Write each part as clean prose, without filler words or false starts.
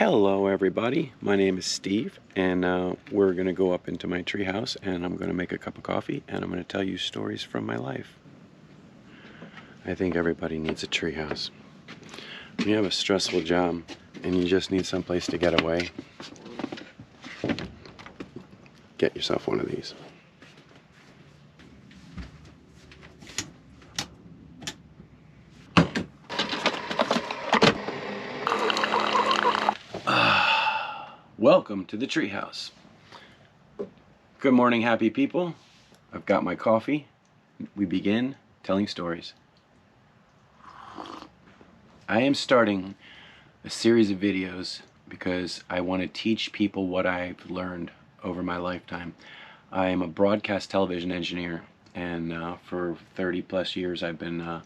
Hello everybody, my name is Steve, and we're going to go up into my treehouse and I'm going to make a cup of coffee and I'm going to tell you stories from my life. I think everybody needs a treehouse. When you have a stressful job and you just need someplace to get away, get yourself one of these. Welcome to the treehouse. Good morning, happy people. I've got my coffee. We begin telling stories. I am starting a series of videos because I want to teach people what I've learned over my lifetime. I am a broadcast television engineer, and for 30 plus years I've been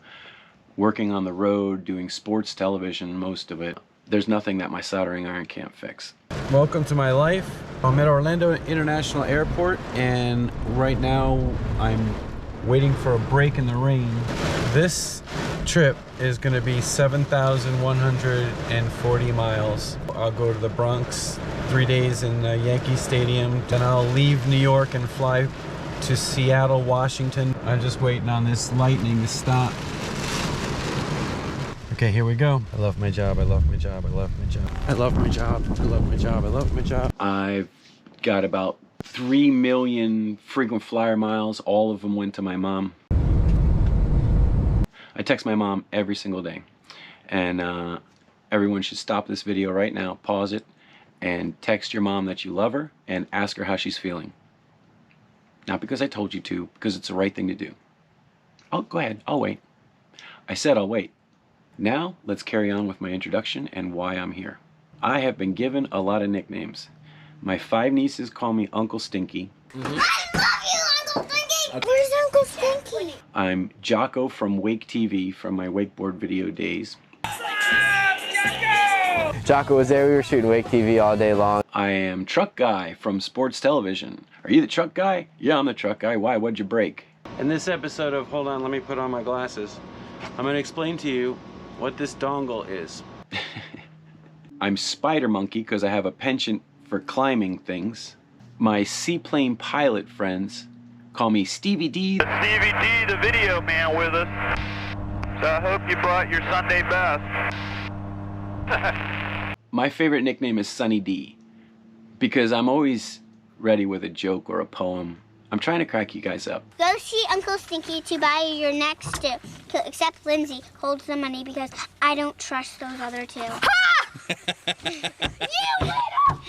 working on the road, doing sports television, most of it. There's nothing that my soldering iron can't fix. Welcome to my life. I'm at Orlando International Airport, and right now I'm waiting for a break in the rain. This trip is going to be 7,140 miles. I'll go to the Bronx, 3 days in Yankee Stadium. Then I'll leave New York and fly to Seattle, Washington. I'm just waiting on this lightning to stop. Okay, here we go. I love my job, I love my job, I love my job. I love my job, I love my job, I love my job. I've got about 3 million frequent flyer miles. All of them went to my mom. I text my mom every single day. And everyone should stop this video right now, pause it, and text your mom that you love her and ask her how she's feeling. Not because I told you to, because it's the right thing to do. Oh, go ahead, I'll wait. I said I'll wait. Now, let's carry on with my introduction and why I'm here. I have been given a lot of nicknames. My 5 nieces call me Uncle Stinky. I love you, Uncle Stinky! Where's Uncle Stinky? I'm Jocko from WAKEtv from my wakeboard video days. Jocko was there, we were shooting WAKEtv all day long. I am Truck Guy from sports television. Are you the truck guy? Yeah, I'm the truck guy. Why? What'd you break? In this episode of, hold on, let me put on my glasses. I'm going to explain to you what this dongle is. I'm Spider Monkey because I have a penchant for climbing things. My seaplane pilot friends call me Stevie D. Stevie D, the video man, with us. So I hope you brought your Sunday best. My favorite nickname is Sunny D because I'm always ready with a joke or a poem. I'm trying to crack you guys up. Go see Uncle Stinky to buy your next two, except Lindsay holds the money because I don't trust those other two. Ha! You little!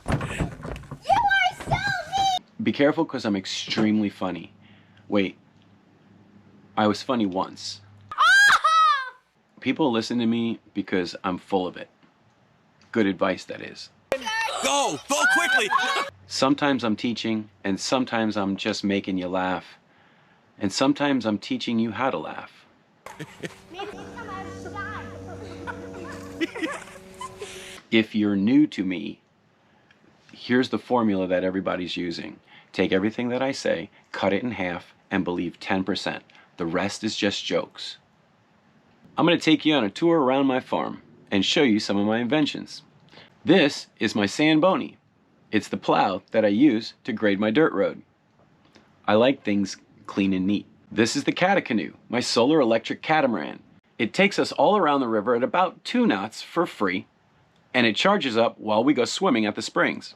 You are so mean! Be careful because I'm extremely funny. Wait, I was funny once. Ah! People listen to me because I'm full of it. Good advice, that is. Go quickly! Sometimes I'm teaching, and sometimes I'm just making you laugh. And sometimes I'm teaching you how to laugh. Maybe come outside. If you're new to me, here's the formula that everybody's using. Take everything that I say, cut it in half, and believe 10%. The rest is just jokes. I'm going to take you on a tour around my farm and show you some of my inventions. This is my sand boney. It's the plow that I use to grade my dirt road. I like things clean and neat. This is the Catacanoe, my solar electric catamaran. It takes us all around the river at about 2 knots for free, and it charges up while we go swimming at the springs.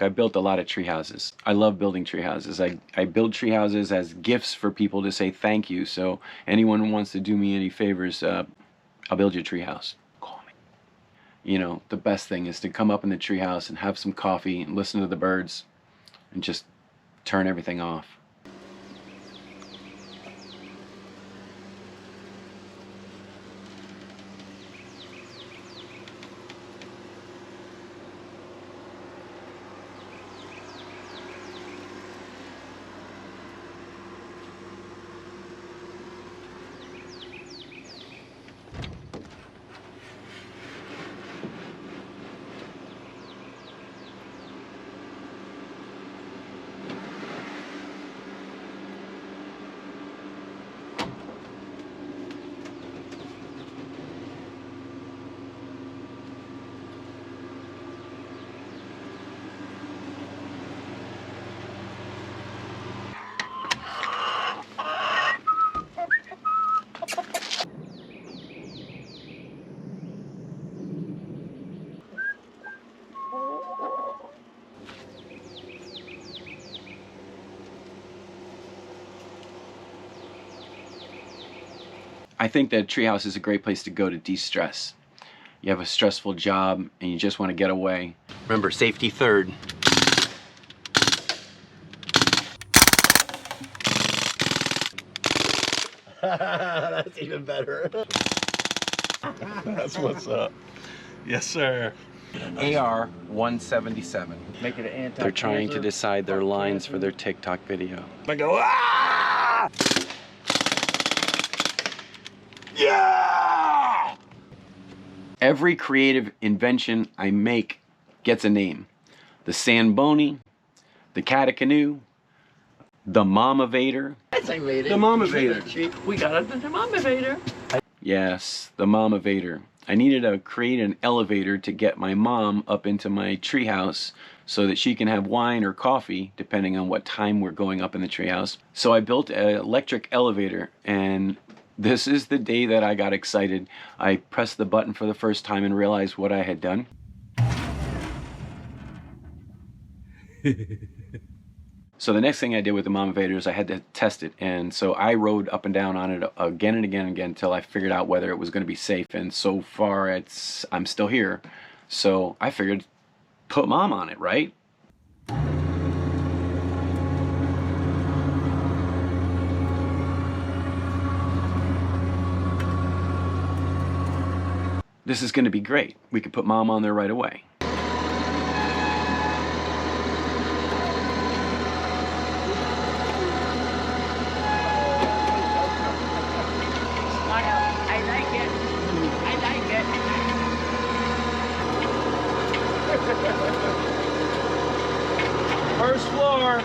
I built a lot of tree houses. I love building tree houses. I build tree houses as gifts for people to say thank you. So anyone who wants to do me any favors, I'll build you a tree house. Call me. You know, the best thing is to come up in the tree house and have some coffee and listen to the birds and just turn everything off. I think that Treehouse is a great place to go to de-stress. You have a stressful job and you just want to get away. Remember, safety third. That's even better. That's what's up. Yes, sir. AR 177. Make it an anti. They're trying to decide their lines for their TikTok video. I go, ah! Yeah! Every creative invention I make gets a name. The Samboni, the Catacanoe, the Mama-vator. The Mama-vator. We got it, the Mama-vator. Yes, the Mama-vator. I needed to create an elevator to get my mom up into my treehouse so that she can have wine or coffee, depending on what time we're going up in the treehouse. So I built an electric elevator, and this is the day that I got excited. I pressed the button for the first time and realized what I had done. So the next thing I did with the Mama-vator is I had to test it, and so I rode up and down on it again and again and again until I figured out whether it was going to be safe, and so far I'm still here. So I figured, put Mom on it, right? This is going to be great. We could put Mom on there right away. First floor.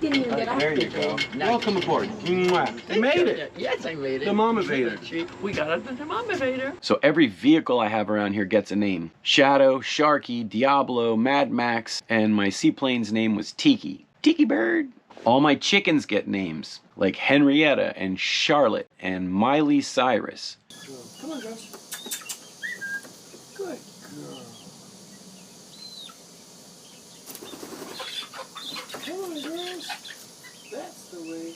Didn't even get off There the you go. thing. Welcome aboard. They made it. Yes, I made it. The Mama-vator. We got it, the Mama-vator. So every vehicle I have around here gets a name. Shadow, Sharky, Diablo, Mad Max, and my seaplane's name was Tiki. Tiki Bird. All my chickens get names, like Henrietta and Charlotte and Miley Cyrus. Come on, girls. Good girl. Come on, girls. That's the way.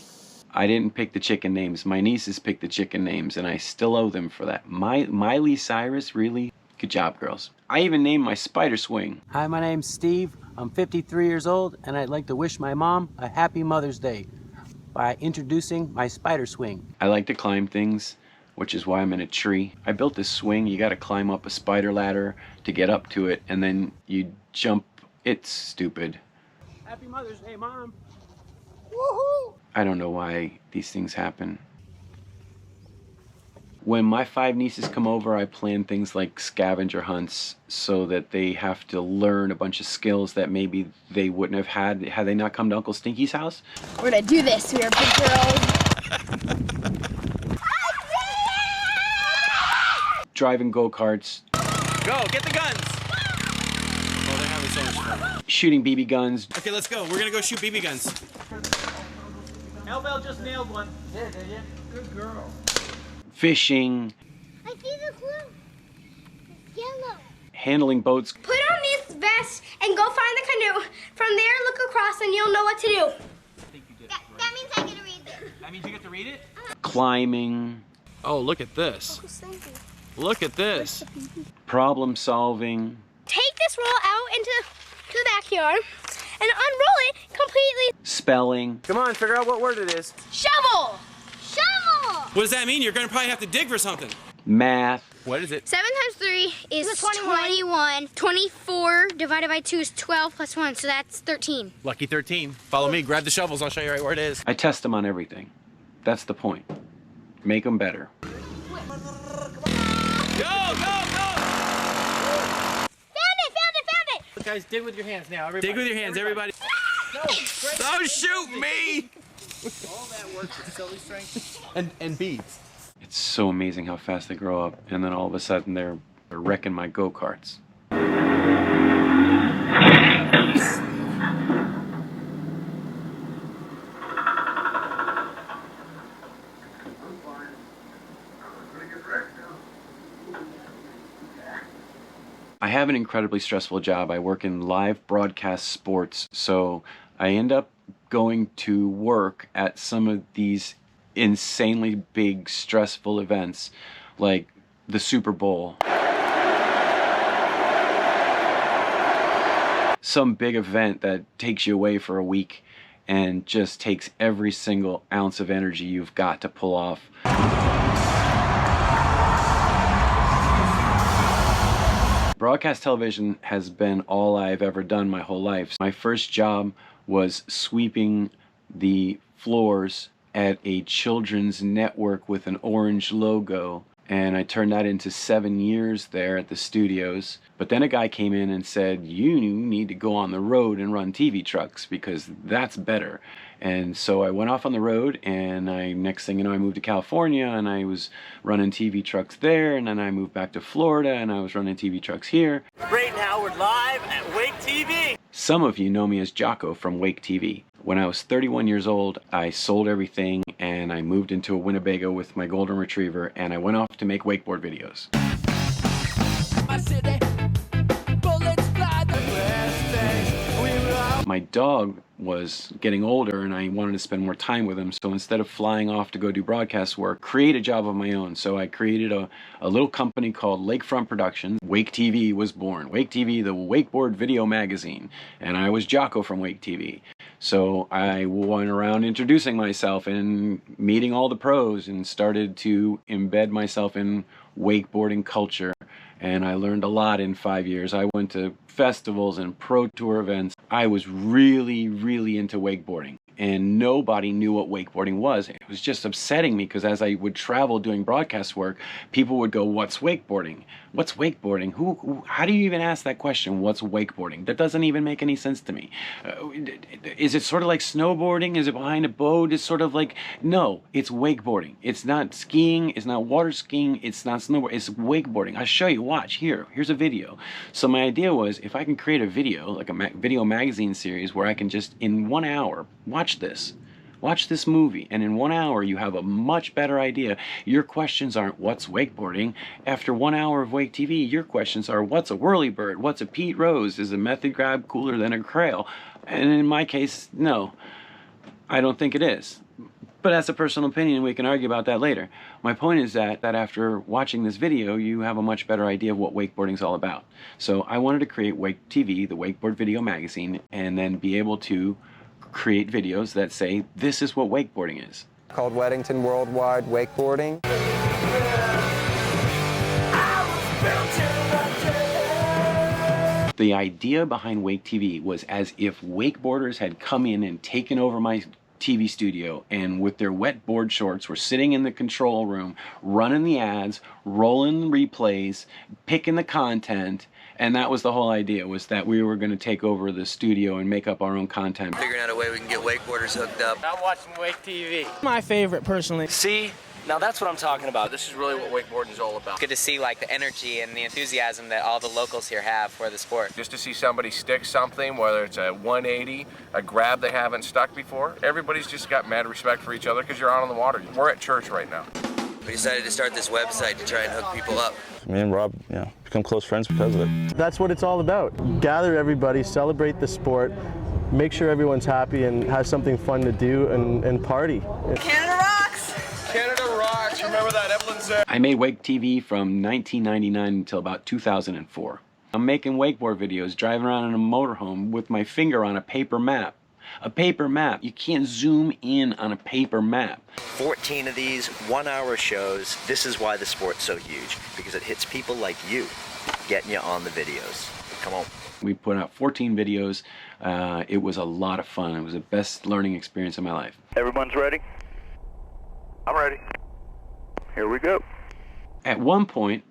I didn't pick the chicken names. My nieces picked the chicken names, and I still owe them for that. Miley Cyrus, really? Good job, girls. I even named my spider swing. Hi, my name's Steve. I'm 53 years old, and I'd like to wish my mom a happy Mother's Day by introducing my spider swing. I like to climb things, which is why I'm in a tree. I built this swing. You gotta climb up a spider ladder to get up to it, and then you jump. It's stupid. Happy Mother's Day, Mom. Woohoo! I don't know why these things happen. When my 5 nieces come over, I plan things like scavenger hunts so that they have to learn a bunch of skills that maybe they wouldn't have had they not come to Uncle Stinky's house. We're gonna do this. We are big girls. Driving go-karts, Go, get the guns. Oh, they're having so much fun. shooting BB guns, Okay, let's go. We're gonna go shoot BB guns. Elbel just nailed one. Yeah, did you? Good girl. fishing, I see the clue. It's yellow. handling boats. Put on this vest and go find the canoe. From there, look across and you'll know what to do. That means I get to read this. That means you get to read it? Climbing, Oh, look at this. Look at this. problem solving, Take this roll out into the backyard and unroll it completely. spelling, Come on, figure out what word it is. Shovel! Shovel! What does that mean? You're gonna probably have to dig for something. math, What is it? 7 times 3 is 21. 24 divided by 2 is 12 plus 1, so that's 13. Lucky 13. Follow me. Grab the shovels. I'll show you right where it is. I test them on everything. That's the point. Make them better. Go, go, go! Found it! Guys, dig with your hands now. Everybody. Dig with your hands, everybody. No, Don't shoot me! all that work for silly strength. And beads. It's so amazing how fast they grow up, and then all of a sudden they're wrecking my go-karts. I have an incredibly stressful job. I work in live broadcast sports, so I end up going to work at some of these insanely big, stressful events like the Super Bowl. Some big event that takes you away for a week and just takes every single ounce of energy you've got to pull off. Broadcast television has been all I've ever done my whole life. My first job was sweeping the floors at a children's network with an orange logo, and I turned that into 7 years there at the studios. But then a guy came in and said, you need to go on the road and run TV trucks because that's better. And so I went off on the road, and next thing you know, I moved to California, and I was running TV trucks there, and then I moved back to Florida, and I was running TV trucks here. Right now, we're live at WAKEtv. Some of you know me as Jocko from WAKEtv. When I was 31 years old, I sold everything, and I moved into a Winnebago with my golden retriever, and I went off to make wakeboard videos. My dog was getting older and I wanted to spend more time with him, so instead of flying off to go do broadcast work, create a job of my own. So I created a little company called Lakefront Productions. WAKEtv was born. WAKEtv, the wakeboard video magazine, and I was Jocko from WAKEtv. So I went around introducing myself and meeting all the pros and started to embed myself in wakeboarding culture. And I learned a lot in 5 years. I went to festivals and pro tour events. I was really, really into wakeboarding. And nobody knew what wakeboarding was. It was just upsetting me because as I would travel doing broadcast work, people would go, what's wakeboarding? What's wakeboarding? How do you even ask that question? What's wakeboarding? That doesn't even make any sense to me. Is it sort of like snowboarding? Is it behind a boat? It's sort of like, no, it's wakeboarding. It's not skiing. It's not water skiing. It's not snowboarding. It's wakeboarding. I'll show you. Watch. Here's a video. So my idea was if I can create a video, like a video magazine series where I can just in 1 hour watch this movie, and in 1 hour you have a much better idea. Your questions aren't what's wakeboarding. After 1 hour of WAKEtv, your questions are what's a whirlybird, what's a Pete Rose, is a method grab cooler than a Crail? And in my case, no, I don't think it is. But that's a personal opinion, we can argue about that later. My point is that after watching this video, you have a much better idea of what wakeboarding's all about. So I wanted to create WAKEtv, the wakeboard video magazine, and then be able to create videos that say, this is what wakeboarding is. Called Weddington Worldwide Wakeboarding. The idea behind WAKEtv was as if wakeboarders had come in and taken over my TV studio, and with their wet board shorts were sitting in the control room, running the ads, rolling the replays, picking the content. And that was the whole idea, was that we were going to take over the studio and make up our own content. Figuring out a way we can get wakeboarders hooked up. I'm watching WAKEtv. My favorite, personally. See? Now that's what I'm talking about. This is really what wakeboarding is all about. Good to see like the energy and the enthusiasm that all the locals here have for the sport. Just to see somebody stick something, whether it's a 180, a grab they haven't stuck before, everybody's just got mad respect for each other because you're out on the water. We're at church right now. We decided to start this website to try and hook people up. Me and Rob, become close friends because of it. That's what it's all about. Gather everybody, celebrate the sport, make sure everyone's happy and has something fun to do and party. Canada rocks! Canada rocks, remember that Evelyn said? I made WAKEtv from 1999 until about 2004. I'm making wakeboard videos, driving around in a motorhome with my finger on a paper map. A paper map. You can't zoom in on a paper map. 14 of these 1 hour shows. This is why the sport's so huge, because it hits people like you, getting you on the videos. Come on. We put out 14 videos. It was a lot of fun. It was the best learning experience of my life. Everyone's ready? I'm ready. Here we go. At one point,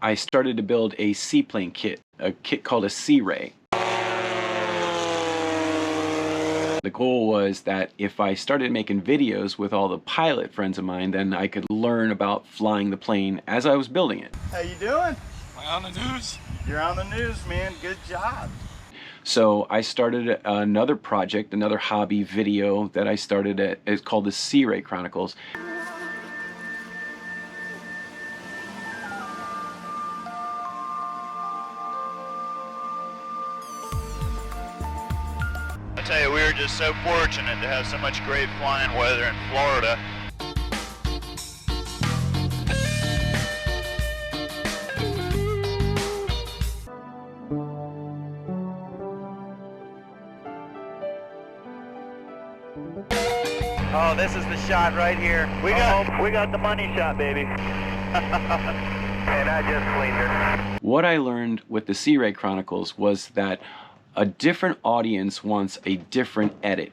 I started to build a seaplane kit, a kit called a Sea Ray. The goal was that if I started making videos with all the pilot friends of mine, then I could learn about flying the plane as I was building it. How you doing? Am I on the news? You're on the news, man. Good job. So I started another project, another hobby video that I started at. It's called the Sea Ray Chronicles. I tell say, we were just so fortunate to have so much great flying weather in Florida. Oh, this is the shot right here. We got the money shot, baby. And I just cleaned her. What I learned with the Sea Ray Chronicles was that a different audience wants a different edit.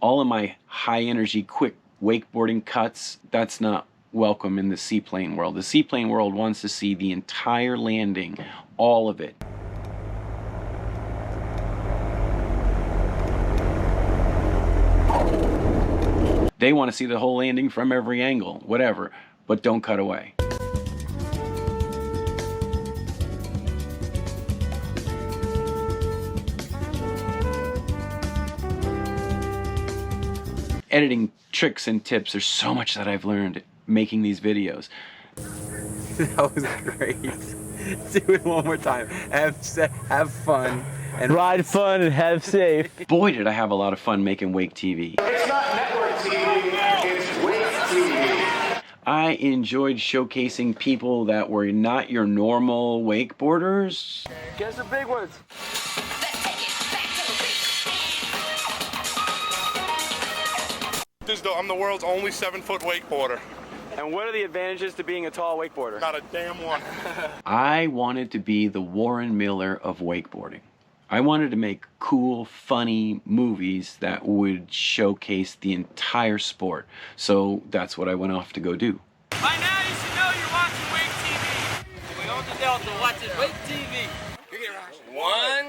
All of my high energy, quick wakeboarding cuts, that's not welcome in the seaplane world. The seaplane world wants to see the entire landing, all of it. They want to see the whole landing from every angle, whatever, but don't cut away. Editing tricks and tips, there's so much that I've learned making these videos. That was great. Do it one more time. Have fun. And ride fun and have safe. Boy, did I have a lot of fun making Wake TV. It's not network TV, it's Wake TV. I enjoyed showcasing people that were not your normal wakeboarders. Guess the big ones. I'm the world's only 7-foot wakeboarder. And what are the advantages to being a tall wakeboarder? Not a damn one. I wanted to be the Warren Miller of wakeboarding. I wanted to make cool, funny movies that would showcase the entire sport. So that's what I went off to go do. By now you should know you're watching Wake TV. We're on the Delta watching Wake TV. One.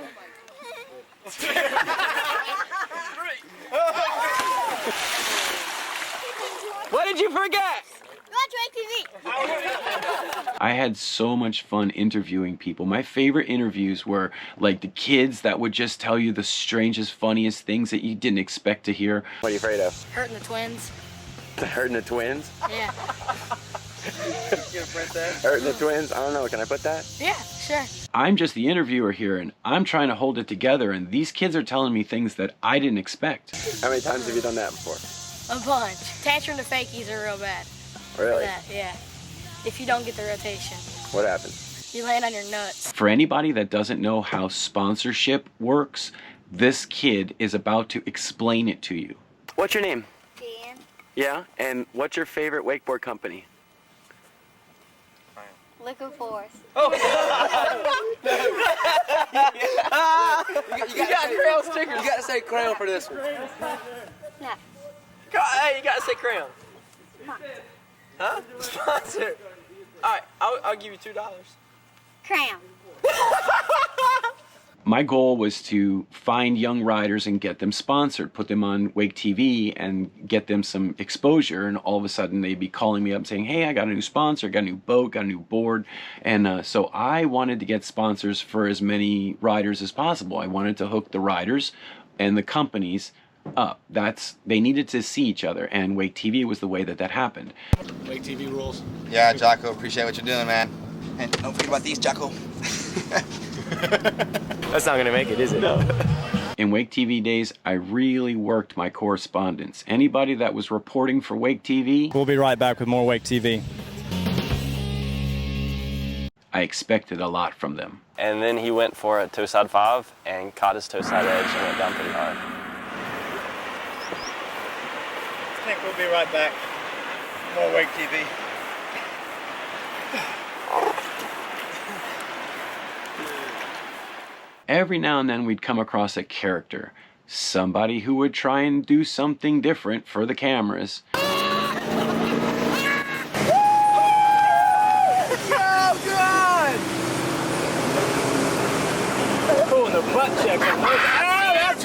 What did you forget? I had so much fun interviewing people. My favorite interviews were like the kids that would just tell you the strangest, funniest things that you didn't expect to hear. What are you afraid of? Hurting the twins. Hurting the twins? Yeah. Hurting the twins? I don't know. Can I put that? Yeah, sure. I'm just the interviewer here, and I'm trying to hold it together, and these kids are telling me things that I didn't expect. How many times have you done that before? A bunch. Tantrum to fakies are real bad. Really? That, yeah. If you don't get the rotation. What happens? You land on your nuts. For anybody that doesn't know how sponsorship works, this kid is about to explain it to you. What's your name? Dan. Yeah? And what's your favorite wakeboard company? Liquid Force. Oh! you got crayon stickers. You got to say crayon for this one. No. Hey, you got to say crayon. Huh? Sponsor. All right, I'll give you $2. Crayon. My goal was to find young riders and get them sponsored, put them on Wake TV and get them some exposure, and all of a sudden they'd be calling me up saying, hey, I got a new sponsor, got a new boat, got a new board. And so I wanted to get sponsors for as many riders as possible. I wanted to hook the riders and the companies up. They needed to see each other, and Wake TV was the way that happened. Wake TV rules. Yeah, Jocko, appreciate what you're doing, man. And don't forget about these, Jocko. That's not gonna make it, is it? No. In Wake TV days, I really worked my correspondence. Anybody that was reporting for Wake TV, we'll be right back with more Wake TV. I expected a lot from them. And then he went for a toe side 5 and caught his toe side edge and went down pretty hard. I think we'll be right back. More Wake TV. Every now and then we'd come across a character, somebody who would try and do something different for the cameras. Oh, God! Oh, the butt check. Oh, that's...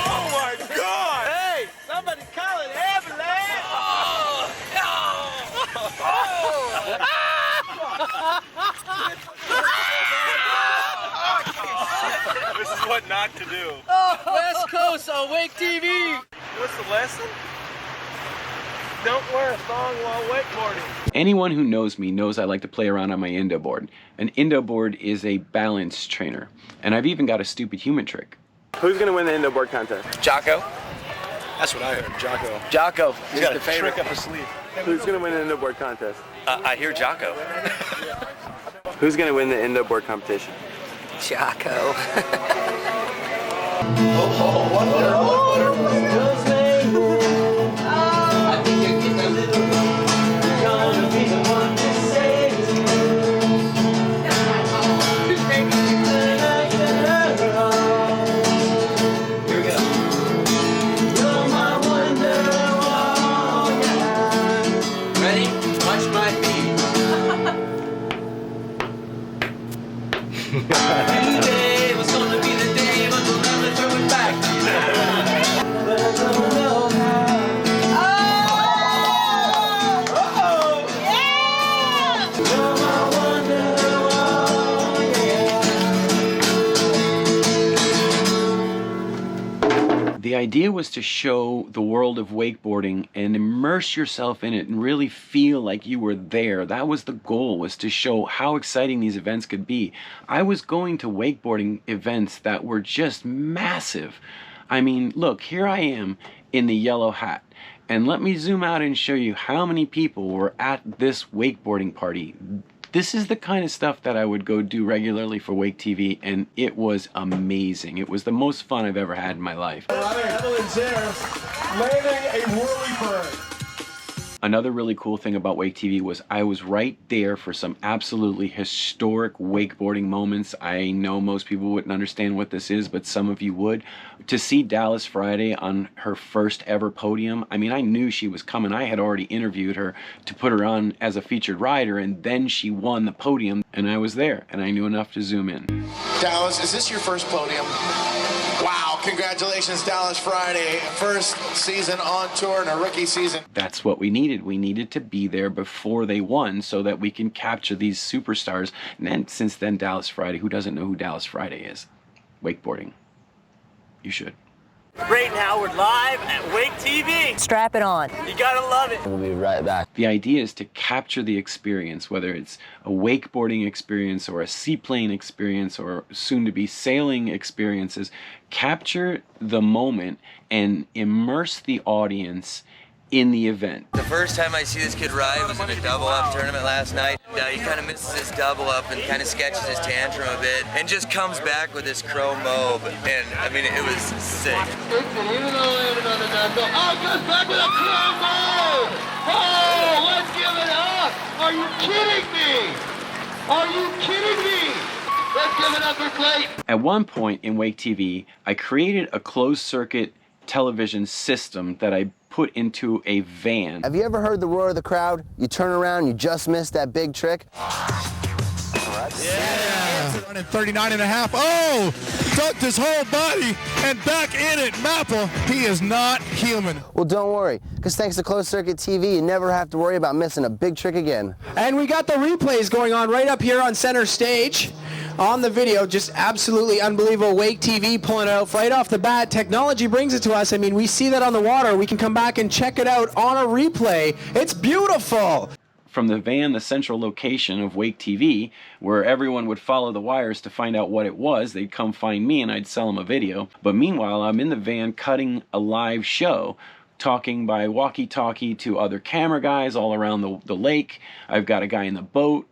Oh, my God! Hey, somebody call an ambulance! Oh, no! This is what not to do. Oh, West Coast on Wake TV. What's the lesson? Don't wear a thong while wakeboarding. Anyone who knows me knows I like to play around on my endo board. An endo board is a balance trainer, and I've even got a stupid human trick. Who's gonna win the endo board contest? Jocko. That's what I heard, Jocko. Jocko. He's got a trick up his sleeve. Who's gonna win the endo board contest? I hear Jocko. Who's gonna win the endo board competition? Jocko. The idea was to show the world of wakeboarding and immerse yourself in it and really feel like you were there. That was the goal, was to show how exciting these events could be. I was going to wakeboarding events that were just massive. I mean, look, here I am in the yellow hat. And let me zoom out and show you how many people were at this wakeboarding party. This is the kind of stuff that I would go do regularly for WAKEtv, and it was amazing. It was the most fun I've ever had in my life. Evelyn's there, landing a whirly-bird. Another really cool thing about WAKEtv was I was right there for some absolutely historic wakeboarding moments. I know most people wouldn't understand what this is, but some of you would. To see Dallas Friday on her first ever podium, I mean, I knew she was coming. I had already interviewed her to put her on as a featured rider, and then she won the podium, and I was there, and I knew enough to zoom in. Dallas, is this your first podium? Wow, congratulations, Dallas Friday. First season on tour and a rookie season. That's what we needed. We needed to be there before they won so that we can capture these superstars. And then, since then, Dallas Friday, who doesn't know who Dallas Friday is? Wakeboarding. You should. Brayton Howard live at WAKEtv. Strap it on. You gotta love it. We'll be right back. The idea is to capture the experience, whether it's a wakeboarding experience or a seaplane experience or soon-to-be sailing experiences. Capture the moment and immerse the audience in the event. The first time I see this kid ride was in a double-up tournament last night. He kind of misses his double-up and kind of sketches his tantrum a bit and just comes back with this chrome mobe. And, I mean, it was sick. Oh, goes back with a chrome mobe! Oh, let's give it up! Are you kidding me? Are you kidding me? Let's give it up for Clayton. At one point in WAKEtv, I created a closed-circuit television system that I put into a van. Have you ever heard the roar of the crowd? You turn around, you just missed that big trick. Yeah. Running 39.5. Oh! Ducked his whole body and back in it. Mapple, he is not human. Well, don't worry, because thanks to Closed Circuit TV, you never have to worry about missing a big trick again. And we got the replays going on right up here on center stage. On the video, just absolutely unbelievable. WAKEtv pulling it out right off the bat. Technology brings it to us. I mean, we see that on the water. We can come back and check it out on a replay. It's beautiful. From the van, the central location of WAKEtv, where everyone would follow the wires to find out what it was, they'd come find me and I'd sell them a video. But meanwhile, I'm in the van cutting a live show, talking by walkie-talkie to other camera guys all around the lake. I've got a guy in the boat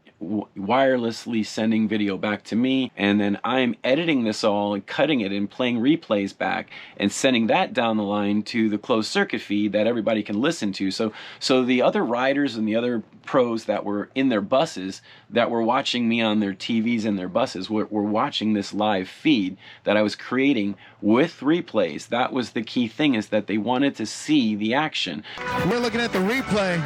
wirelessly sending video back to me, and then I'm editing this all and cutting it and playing replays back and sending that down the line to the closed circuit feed that everybody can listen to. So the other riders and the other pros that were in their buses that were watching me on their TVs in their buses were watching this live feed that I was creating with replays. That was the key thing, is that they wanted to see the action. We're looking at the replay.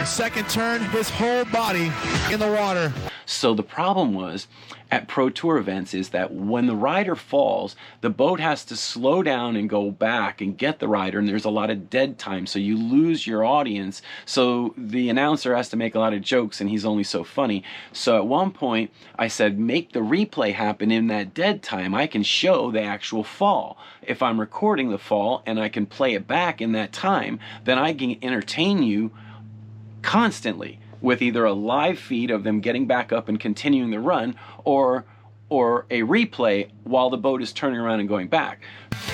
Second turn, his whole body in the water. So the problem was at Pro Tour events is that when the rider falls, the boat has to slow down and go back and get the rider, and there's a lot of dead time, so you lose your audience. So the announcer has to make a lot of jokes, and he's only so funny. So at one point I said, make the replay happen in that dead time. I can show the actual fall. If I'm recording the fall and I can play it back in that time, then I can entertain you constantly with either a live feed of them getting back up and continuing the run, or a replay while the boat is turning around and going back.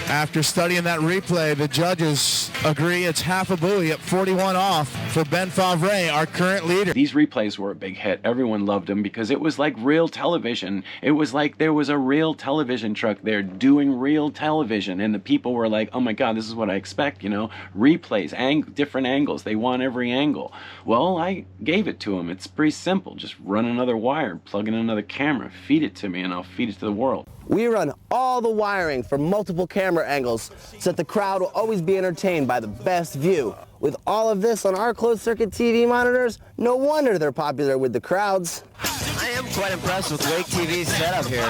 After studying that replay, the judges agree it's half a buoy at 41 off for Ben Favre, our current leader. These replays were a big hit. Everyone loved them because it was like real television. It was like there was a real television truck there doing real television, and the people were like, oh my God, this is what I expect, you know? Replays, different angles. They want every angle. Well, I gave it to them. It's pretty simple. Just run another wire, plug in another camera, feed it to me, and I'll feed it to the world. We run all the wiring for multiple camera angles so that the crowd will always be entertained by the best view. With all of this on our closed-circuit TV monitors, no wonder they're popular with the crowds. I am quite impressed with WAKETV's setup here.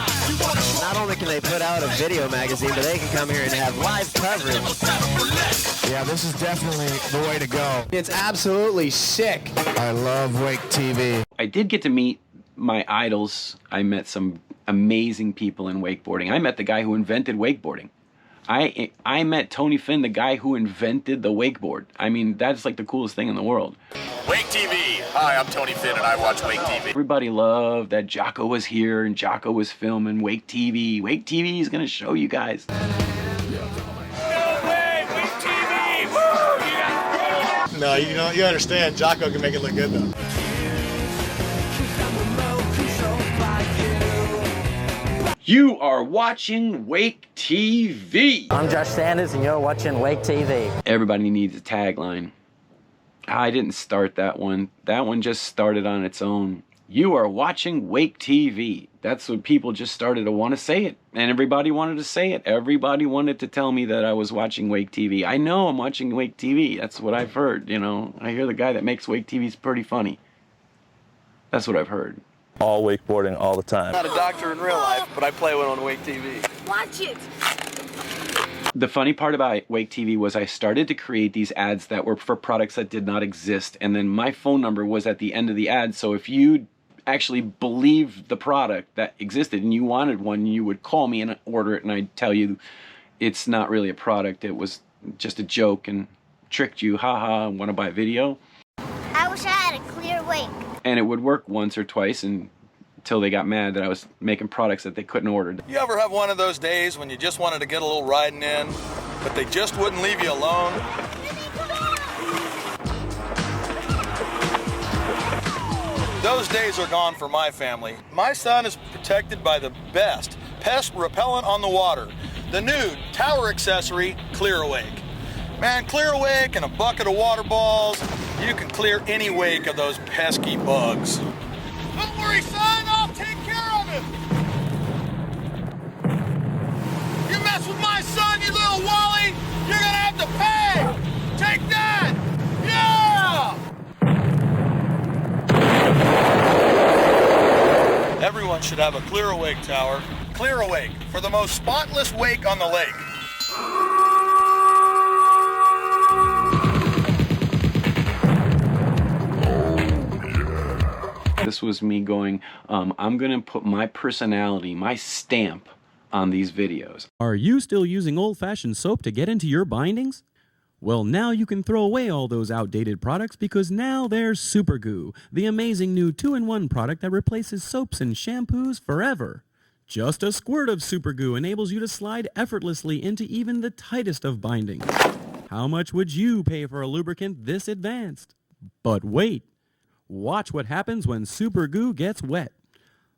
Not only can they put out a video magazine, but they can come here and have live coverage. Yeah, this is definitely the way to go. It's absolutely sick. I love WAKETV. I did get to meet my idols. I met some amazing people in wakeboarding. I met the guy who invented wakeboarding. I met Tony Finn, the guy who invented the wakeboard. I mean, that's like the coolest thing in the world. WAKETV. Hi, I'm Tony Finn and I watch WAKETV. Everybody loved that Jocko was here and Jocko was filming WAKETV. WAKETV is going to show you guys. No, you understand. Jocko can make it look good though. You are watching WAKETV. I'm Josh Sanders, and you're watching WAKETV. Everybody needs a tagline. I didn't start that one. That one just started on its own. You are watching WAKETV. That's what people just started to want to say it. And everybody wanted to say it. Everybody wanted to tell me that I was watching WAKETV. I know I'm watching WAKETV. That's what I've heard, you know. I hear the guy that makes WAKETV is pretty funny. That's what I've heard. All wakeboarding all the time. I'm not a doctor in real life, but I play one on WAKETV. Watch it. The funny part about WAKETV was I started to create these ads that were for products that did not exist, and then my phone number was at the end of the ad, so if you actually believed the product that existed and you wanted one, you would call me and order it, and I'd tell you it's not really a product, it was just a joke and tricked you, haha, want to buy a video. I wish I had a clear wake. And it would work once or twice until they got mad that I was making products that they couldn't order. You ever have one of those days when you just wanted to get a little riding in, but they just wouldn't leave you alone? Those days are gone for my family. My son is protected by the best pest repellent on the water, the new tower accessory, Clear Awake. Man, Clear Awake and a bucket of water balls, you can clear any wake of those pesky bugs. Don't worry, son, I'll take care of him. You mess with my son, you little Wally, you're gonna have to pay. Take that. Yeah! Everyone should have a Clear Awake tower. Clear Awake, for the most spotless wake on the lake. This was me going, I'm going to put my personality, my stamp on these videos. Are you still using old-fashioned soap to get into your bindings? Well, now you can throw away all those outdated products because now there's Super Goo, the amazing new 2-in-1 product that replaces soaps and shampoos forever. Just a squirt of Super Goo enables you to slide effortlessly into even the tightest of bindings. How much would you pay for a lubricant this advanced? But wait. Watch what happens when Super Goo gets wet.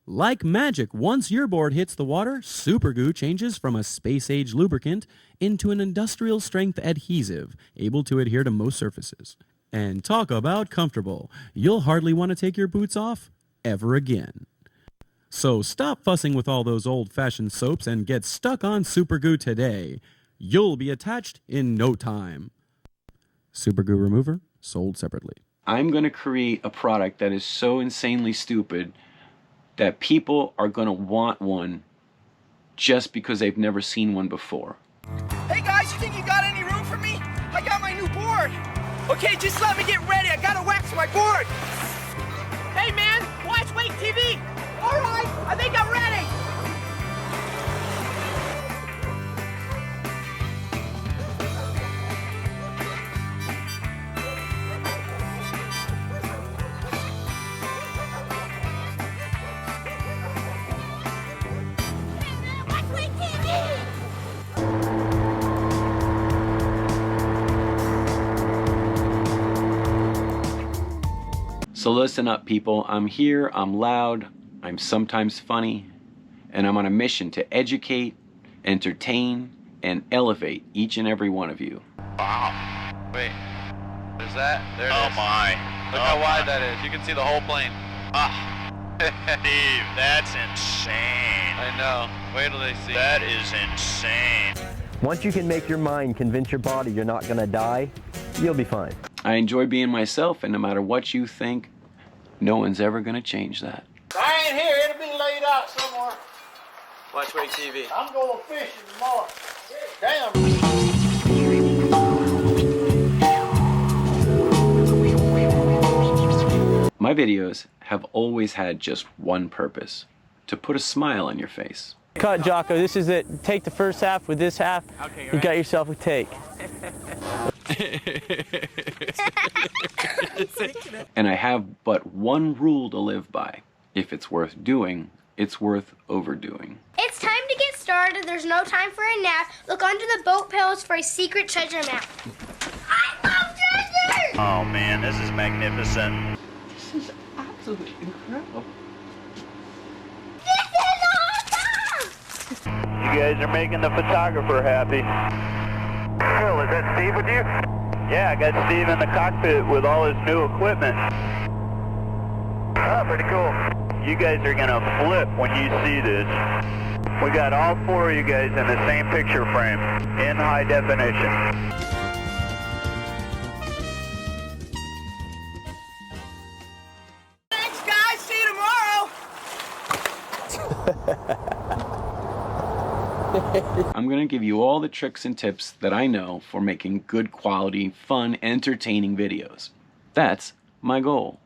Like magic, once your board hits the water, Super Goo changes from a space-age lubricant into an industrial-strength adhesive, able to adhere to most surfaces. And talk about comfortable. You'll hardly want to take your boots off ever again. So stop fussing with all those old-fashioned soaps and get stuck on Super Goo today. You'll be attached in no time. Super Goo Remover, sold separately. I'm going to create a product that is so insanely stupid that people are going to want one just because they've never seen one before. Hey guys, you think you got any room for me? I got my new board. Okay, just let me get ready. I gotta wax my board. Hey man, watch WAKEtv. All right, I think I'm ready. So listen up, people. I'm here, I'm loud, I'm sometimes funny, and I'm on a mission to educate, entertain, and elevate each and every one of you. Wow. Wait. There's that? There it is. Oh my. Look how wide that is. You can see the whole plane. Ah. Steve, that's insane. I know. Wait till they see. That is insane. Once you can make your mind convince your body you're not gonna die, you'll be fine. I enjoy being myself, and no matter what you think, no one's ever gonna change that. I ain't here. It'll be laid out somewhere. Watch WAKEtv. I'm going fishing tomorrow. Damn. My videos have always had just one purpose: to put a smile on your face. Cut, Jocko. This is it. Take the first half with this half. Okay, you got yourself a take. And I have but one rule to live by: if it's worth doing, it's worth overdoing. It's time to get started. There's no time for a nap. Look under the boat pillows for a secret treasure map. I love treasure! Oh man, this is magnificent. This is absolutely incredible. This is awesome! You guys are making the photographer happy. Phil, is that Steve with you? Yeah, I got Steve in the cockpit with all his new equipment. Oh, pretty cool. You guys are gonna flip when you see this. We got all four of you guys in the same picture frame, in high definition. Thanks, guys. See you tomorrow. I'm going to give you all the tricks and tips that I know for making good quality, fun, entertaining videos. That's my goal.